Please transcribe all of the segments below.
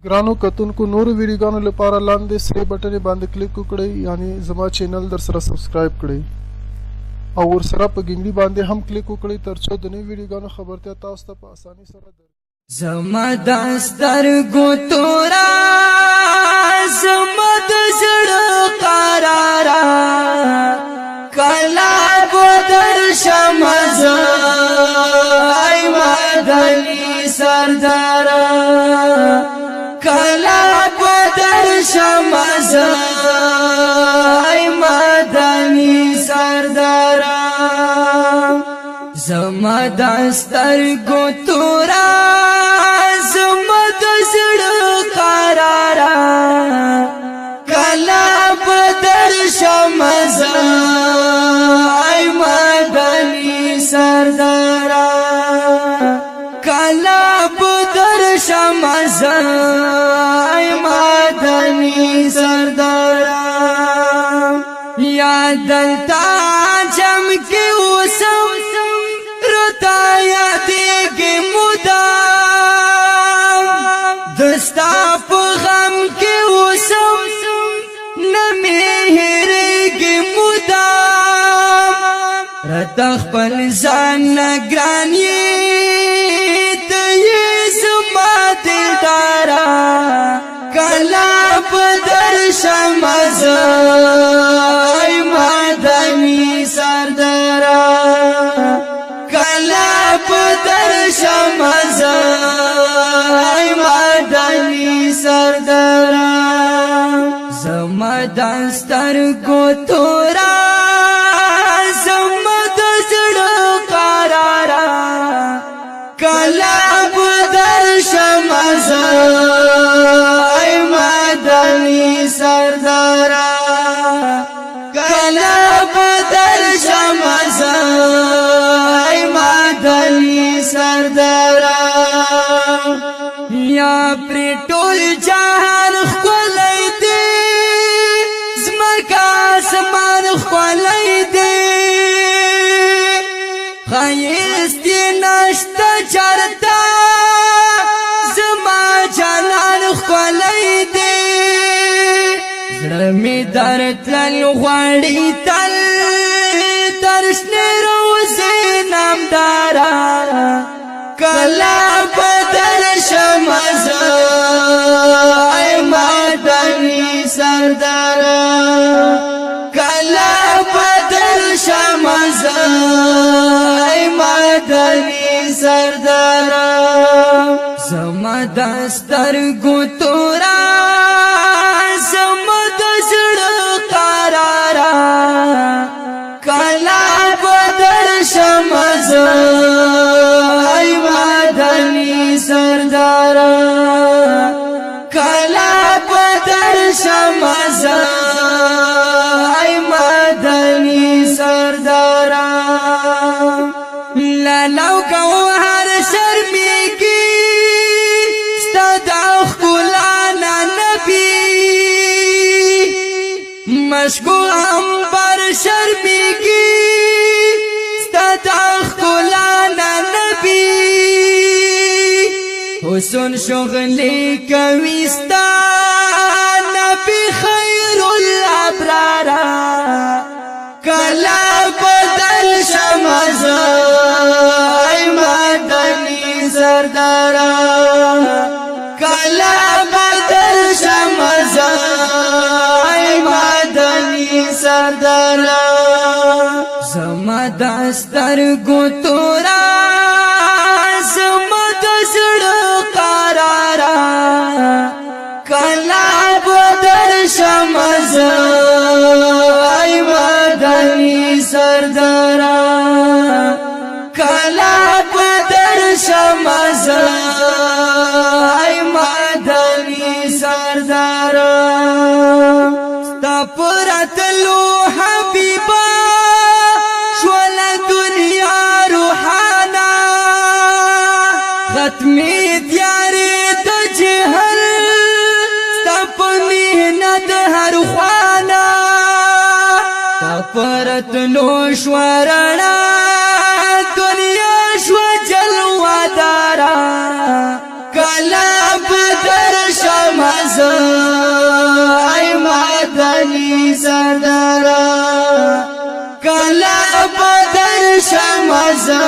ګرانو کتونکو نورو ویډیوګانو لپاره لاندې سره بټن باندې کلیک وکړئ یعنی زما چینل در سره سبسکرایب کړئ او ورسره په ګنګړي باندې هم کلیک وکړئ ترڅو د نوو ویډیوګانو خبرتیا تاسو ته په اسانۍ سره درځي زما دستر گو تورا زما د زړه قرارا کلا بدر شمز ای مدني سردارا کلا بدر شمز ای مدني سردارا زما دستر گو تورا زما د زړه قرارا کلا بدر شمز ای مدني سردارا کلا بدر شمز ای مدني سردارا یا دلتا جم کی وسم رتا یادېږي مدام دستا په غم کې وسم نه مې هېرېږي مدام رتا خپل ځان نه ګران یې ته یې زما دلدارا کله به درشم زه ای مدني سردارا کلا بدر شمز ای مدني سردارا زما دستر گو تورا زما د زړه قرارا کلا بدر شمز ای مدني سردارا کلا بدر شمز سردارا یا پر ټول جهان خولای دی زمکا اسمان خولای دی خایست نشتا چرتا زما جانان خولای دی زړه می درد لل غواړي تل ترشنه روزه نامدارا کلا بدر شمز ای مدني سردارا کلا بدر شمز ای مدني سردارا زما دستر گو تورا زما د زړه قرارا کلا بدر شمز ای مدني سردارا کلا بدر شمز ای مدني سردارا لالو گوهر شرمیگی ستدا خلانا نبی مشکو انبر شرمیگی ستدا خلانا نبی حسن شغلی کویستا نبی خیر الابرارا کلا بدر شمز ای مدني سردارا کلا بدر شمز ای مدني سردارا زما دستر گو تورا زما د زړه قرارا کلا بدر شمز ای مدني سردارا کلا بدر شمز ای مدني سردارا ستا پرتلو حبیبا شول دنیا روحانا ختمی دیاری د جهل ستا په محنت هر خوانا ستا پرتلو شورنا دنیا شو جلوه دارا کلا بدر شمز شمزا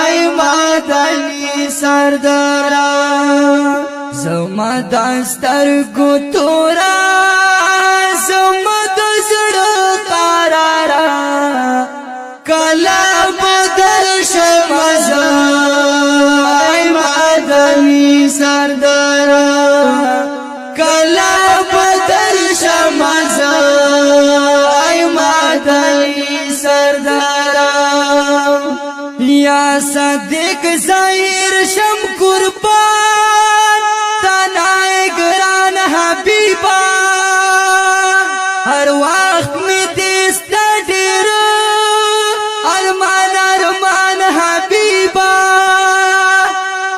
ای مدنی سردارا زما دستر کو تورا زما دزړه قرارا کلا بدر شمزا ای مدنی سردارا کلا بدر شمزا ای مدنی سردارا یا صدق ظاهر شم قربان تنائے گران حبیبا ہر وقت میں دیستا ڈیر ارمان ارمان حبیبا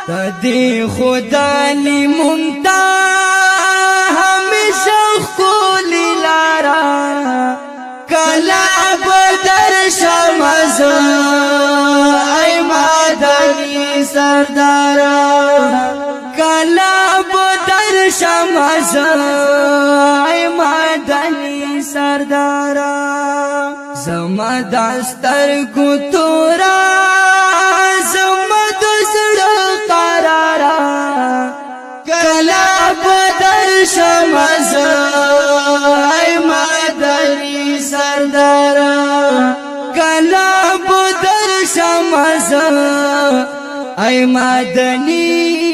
تدی خدا لی ممتا ہمیشہ خولی لارا کلا بدر شمزا سردارا کلا بدر شمزا ای مدنی سردارا زما دستر کو تورا زما دزړه قرارا کلا بدر شمزا ای مدنی سردارا کلا بدر شمزا ای مدنی